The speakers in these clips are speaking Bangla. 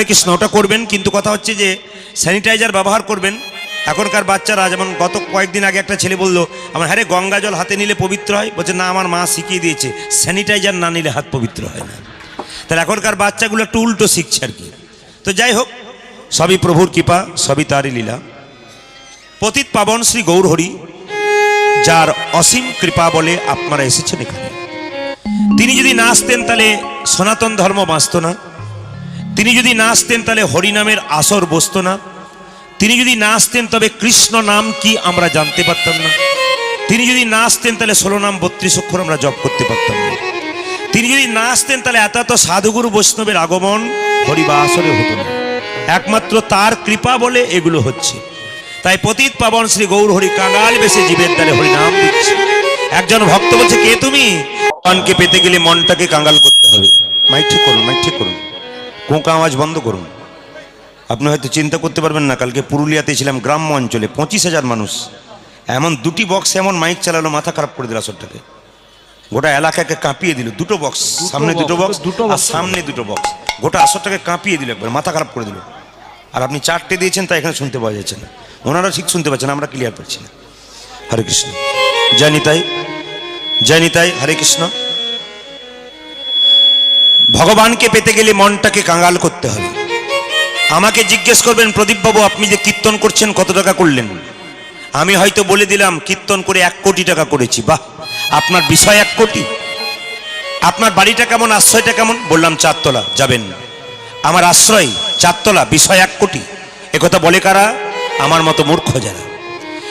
কৃষ্ণ, ওটা করবেন, কিন্তু কথা হচ্ছে যে স্যানিটাইজার ব্যবহার করবেন। এখনকার বাচ্চারা, যেমন গত কয়েকদিন আগে একটা ছেলে বললো আমার, হ্যাঁ রে, গঙ্গা জল হাতে নিলে পবিত্র হয়। বলছে না, আমার মা শিখিয়ে দিয়েছে স্যানিটাইজার না নিলে হাত পবিত্র হয় না। তাহলে এখনকার বাচ্চাগুলো একটু উল্টো শিখছে আর কি। তো যাই হোক, সবই প্রভুর কৃপা, সবই তারই লীলা। পতিত পাবন শ্রী গৌরহরি, যার অসীম কৃপা বলে আপনারা এসেছেন এখানে। তিনি যদি না আসতেন তাহলে সনাতন ধর্ম বাঁচত না। তিনি যদি না আসতেন তাহলে হরিনামের আসর বসত না। তিনি যদি না আসতেন তবে কৃষ্ণ নাম কি আমরা জানতে পারতাম না। তিনি যদি না আসতেন তাহলে 16 নাম 32 অক্ষর আমরা জপ করতে পারতাম না। তিনি যদি না আসতেন তাহলে এত এত সাধুগুরু বৈষ্ণবের আগমন হরিবাসরে হতো না। একমাত্র তার কৃপা বলে এগুলো হচ্ছে। তাই পতিত পাবন শ্রী গৌরহরি কাঙাল বেশে জীবের দ্বারে হরিনাম দিচ্ছে। একজন ভক্ত বলছে, কে তুমি? ভগবানকে পেতে গেলে মনটাকে কাঙ্গাল করতে হবে। মাইক ঠিক করুন, মাইক ঠিক করুন, কোঁকা আওয়াজ বন্ধ করুন। আপনি হয়তো চিন্তা করতে পারবেন না, কালকে পুরুলিয়াতে ছিলাম, গ্রাম্য অঞ্চলে 25,000 মানুষ, এমন দুটি বক্স এমন মাইক চালালো, মাথা খারাপ করে দিল আসরটাকে। গোটা এলাকাকে কাঁপিয়ে দিল। দুটো বক্স, সামনে দুটো বক্স, আর সামনে দুটো বক্স, গোটা আসরটাকে কাঁপিয়ে দিল, একবার মাথা খারাপ করে দিল। আর আপনি 4টে দিয়েছেন, তাই এখানে শুনতে পাওয়া যাচ্ছে না। ওনারা ঠিক শুনতে পাচ্ছেন, আমরা ক্লিয়ার পাচ্ছি না। হরে কৃষ্ণ, জয় নিতাই, জয় নিতাই, হরে কৃষ্ণ। ভগবানকে পেতে গেলে মনটাকে কাঙ্গাল করতে হবে। আমাকে জিজ্ঞেস করবেন, প্রদীপ বাবু আপনি যে কীর্তন করছেন কত টাকা করলেন? আমি হয়তো বলে দিলাম কীর্তন করে 1 কোটি টাকা করেছি। বাহ, আপনার বিষয় 1 কোটি। আপনার বাড়িটা কেমন, আশ্রয়টা কেমন? বললাম 4 তলা। যাবেন? আমার আশ্রয় 4 তলা, বিষয় 1 কোটি। একথা বলে কারা? আমার মতো মূর্খ যারা।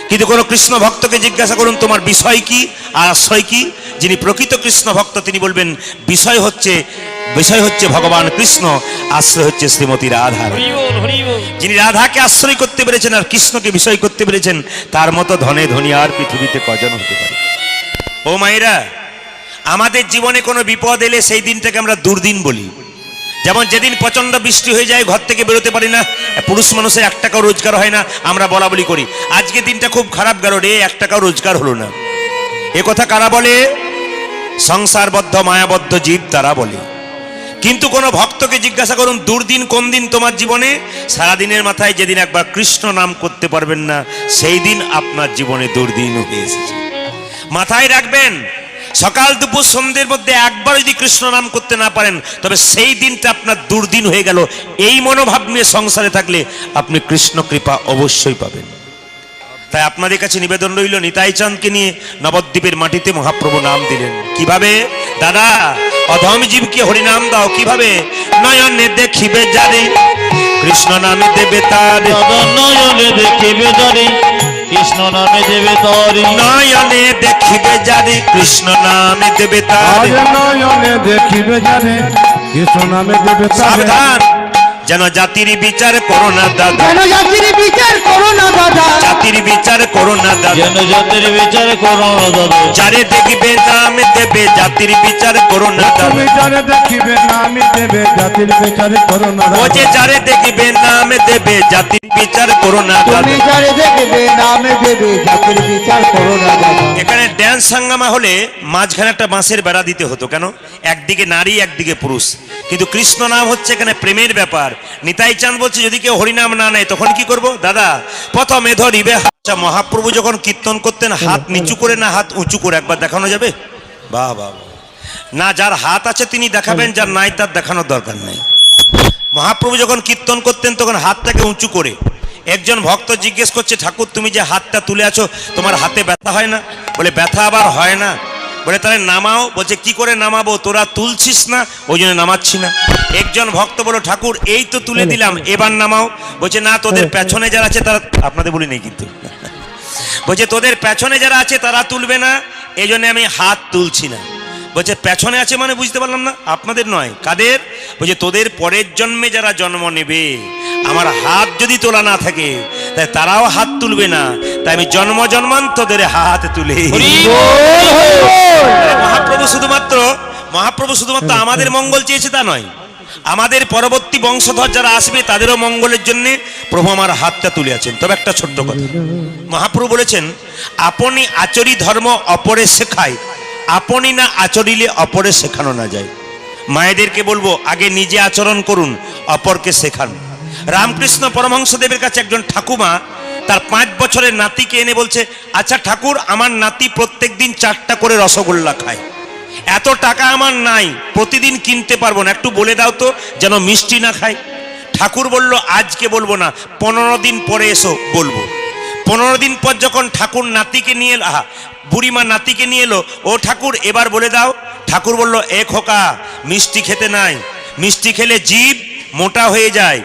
কিন্তু কোনো কৃষ্ণ ভক্তকে জিজ্ঞাসা করুন তোমার বিষয় কি আর আশ্রয় কি। যিনি প্রকৃত কৃষ্ণ ভক্ত তিনি বলবেন বিষয় হচ্ছে ভগবান কৃষ্ণ, আশ্রয় হচ্ছে শ্রীমতী রাধা। যিনি রাধাকে আশ্রয় করতে পেরেছেন আর কৃষ্ণকে বিষয় করতে পেরেছেন, তার মতো ধনে ধনী আর পৃথিবীতে কজন হতে পারে? ও মায়েরা, আমাদের জীবনে কোনো বিপদ এলে সেই দিনটাকে আমরা দুর্দিন বলি। যেমন যেদিন প্রচন্ড বৃষ্টি হয়ে যায়, ঘর থেকে বেরোতে পারি না, পুরুষ মানুষের 1 টাকাও রোজগার হয় না, আমরা বলা বলি করি আজকে দিনটা খুব খারাপ গেল রে, 1 টাকাও রোজগার হলো না। এ কথা কারা বলে? সংসারবদ্ধ মায়াবদ্ধ জীব তারা বলে। কিন্তু কোনো ভক্তকে জিজ্ঞাসা করুন দুর্দিন কোন দিন তোমার জীবনে? সারাদিনের মাথায় যেদিন একবার কৃষ্ণ নাম করতে পারবেন না, সেই দিন আপনার জীবনে দুর্দিন হয়ে এসেছে। মাথায় রাখবেন, সকাল দুপুর সন্ধ্যের মধ্যে একবার যদি কৃষ্ণ নাম করতে না পারেন, তবে সেই দিনটা আপনার দুর্দিন হয়ে গেল। এই মনোভাব নিয়ে সংসারে থাকলে আপনি কৃষ্ণ কৃপা অবশ্যই পাবেন। তাই আপনাদের কাছে নিবেদন রইল, নিতাই চাঁদকে নিয়ে নবদ্বীপের মাটিতে মহাপ্রভু নাম দিলেন। কিভাবে? দাদা, অধম জীবকে হরিনাম দাও। কিভাবে? নয়নে দেখিবে যারে কৃষ্ণ নামে দেবে তারে, নয়নে দেখিবে যারে কৃষ্ণ নামে দেবে তারে, নয়নে দেখিবে যারে কৃষ্ণ নামে দেবে তারে, নয়নে দেখিবে যারে কৃষ্ণ নামে দেবে তারে। সাবধান, যেন জাতির বিচার করো না দাদা, যেন জাতির বিচার করো না দাদা, জাতির বিচার করো না দাদা, যেন জাতির বিচার করো না দাদা, যারে দেখবে নামে দেবে জাতির বিচার করো না দাদা, তুমি যারে দেখিবে নামে দেবে জাতির বিচার করো না দাদা, ও যে যারে দেখবে নামে দেবে জাতির বিচার করো না দাদা। তুমি যারে দেখবে নামে দেবে জাতির বিচার করো না দাদা। এখানে ড্যান্স হাঙ্গামা হলে মাঝখানে একটা বাঁশের বেড়া দিতে হতো। কেন? একদিকে নারী একদিকে পুরুষ। কিন্তু কৃষ্ণ নাম হচ্ছে এখানে প্রেমের ব্যাপার। নিতাই চাঁদ বলছে যদি কেউ হরিনাম না নেয় তখন কি করব? দাদা, প্রথমে ধরিবে হাত। মহাপ্রভু যখন কীর্তন করতেন হাত নিচু করে না হাত উঁচু করে, একবার দেখানো যাবে? বাহ বাহ, না যার হাত আছে তিনি দেখাবেন, যার নাই তার দেখানোর দরকার নাই। মহাপ্রভু যখন কীর্তন করতেন তখন হাতটাকে উঁচু করে। একজন ভক্ত জিজ্ঞেস করছে, ঠাকুর তুমি যে হাতটা তুলে আছো তোমার হাতে ব্যথা হয় না? বলে ব্যথা আবার হয় না। বলে তাহলে নামাও। বলছে কি করে নামাবো? তোরা তুলছিস না ওই জন্য নামাচ্ছি না। একজন ভক্ত বলো, ঠাকুর এই তো তুলে দিলাম এবার নামাও। বলছে না, তোদের পেছনে যারা আছে তারা, আপনাদের বলি নেই কিন্তু, বলছে তোদের পেছনে যারা আছে তারা তুলবে না, এই জন্য আমি হাত তুলছি না। বলছে পেছনে আছে মানে বুঝতে পারলাম না। আপনাদের নয়, কাদের? বলছে তোদের পরের জন্মে যারা জন্ম নেবে, আমার হাত যদি তোলা না থাকে তাই তারাও হাত তুলবে না, তাই আমি জন্ম জন্মান্তরের হাত তুলে। মহাপ্রভু শুধুমাত্র আমাদের মঙ্গল চেয়েছে তা নয়, আমাদের পরবর্তী বংশধর যারা আসবে তাদেরও মঙ্গলের জন্য প্রভু আমার হাতটা তুলে আছেন। তবে একটা ছোট্ট কথা, মহাপ্রভু বলেছেন আপনি আচরি ধর্ম অপরে শেখায়, আপনি না আচরিলে অপরে শেখানো না যায়। মায়েদেরকে বলবো আগে নিজে আচরণ করুন, অপরকে শেখান। রামকৃষ্ণ পরমহংসদেবের কাছে একজন ঠাকুমা তার 5 বছরের নাতিকে এনে বলছে, আচ্ছা ঠাকুর, আমার নাতি প্রত্যেক দিন 4টা করে রসগোল্লা খায়, এত টাকা আমার নাই, প্রতিদিন কিনতে পারবো না, একটু বলে দাও তো যেন মিষ্টি না খায়। ঠাকুর বলল, আজকে বলবো না, 15 দিন পরে এসো বলবো। 15 দিন পর যখন ঠাকুর নাতিকে নিয়ে এলো, বুড়িমা নাতিকে নিয়ে এলো, ও ঠাকুর এবার বলে দাও। ঠাকুর বলল, এ খোকা, মিষ্টি খেতে নাই, মিষ্টি খেলে জিভ মোটা হয়ে যায়,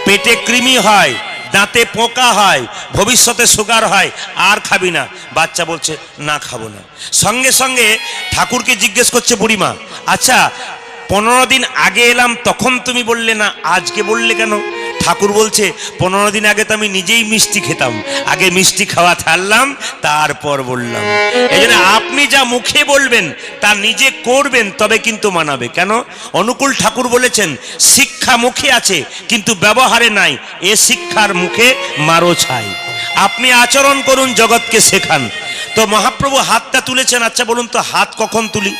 পেটে কৃমি হয়, দাঁতে পোকা হয়, ভবিষ্যতে সুগার হয়, আর খাবি না। বাচ্চা বলছে, না খাবো না। সঙ্গে সঙ্গে ঠাকুরকে জিজ্ঞেস করছে বুড়িমা, আচ্ছা 15 দিন আগে এলাম তখন তুমি বললে না, আজকে বললে কেন? ঠাকুর বলছে, 15 দিন আগে তো আমি নিজেই মিষ্টি খেতাম, আগে মিষ্টি খাওয়া ছাড়লাম, তারপর বললাম। এই জন্য আপনি যা মুখে বলবেন তা নিজে করবেন, তবে কিন্তু মানাবে। কেন? অনুকূল ঠাকুর বলেছেন, শিক্ষা মুখে আছে কিন্তু ব্যবহারে নাই, এ শিক্ষার মুখে মারো ছাই। আপনি আচরণ করুন, জগৎকে শেখান। তো মহাপ্রভু হাতটা তুলেছেন। আচ্ছা বলুন তো, হাত কখন তুলি?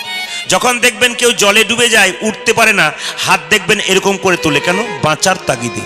যখন দেখবেন কেউ জলে ডুবে যায়, উঠতে পারে না, হাত দেখবেন এরকম করে তুলে। কেন? বাঁচার তাগিদে।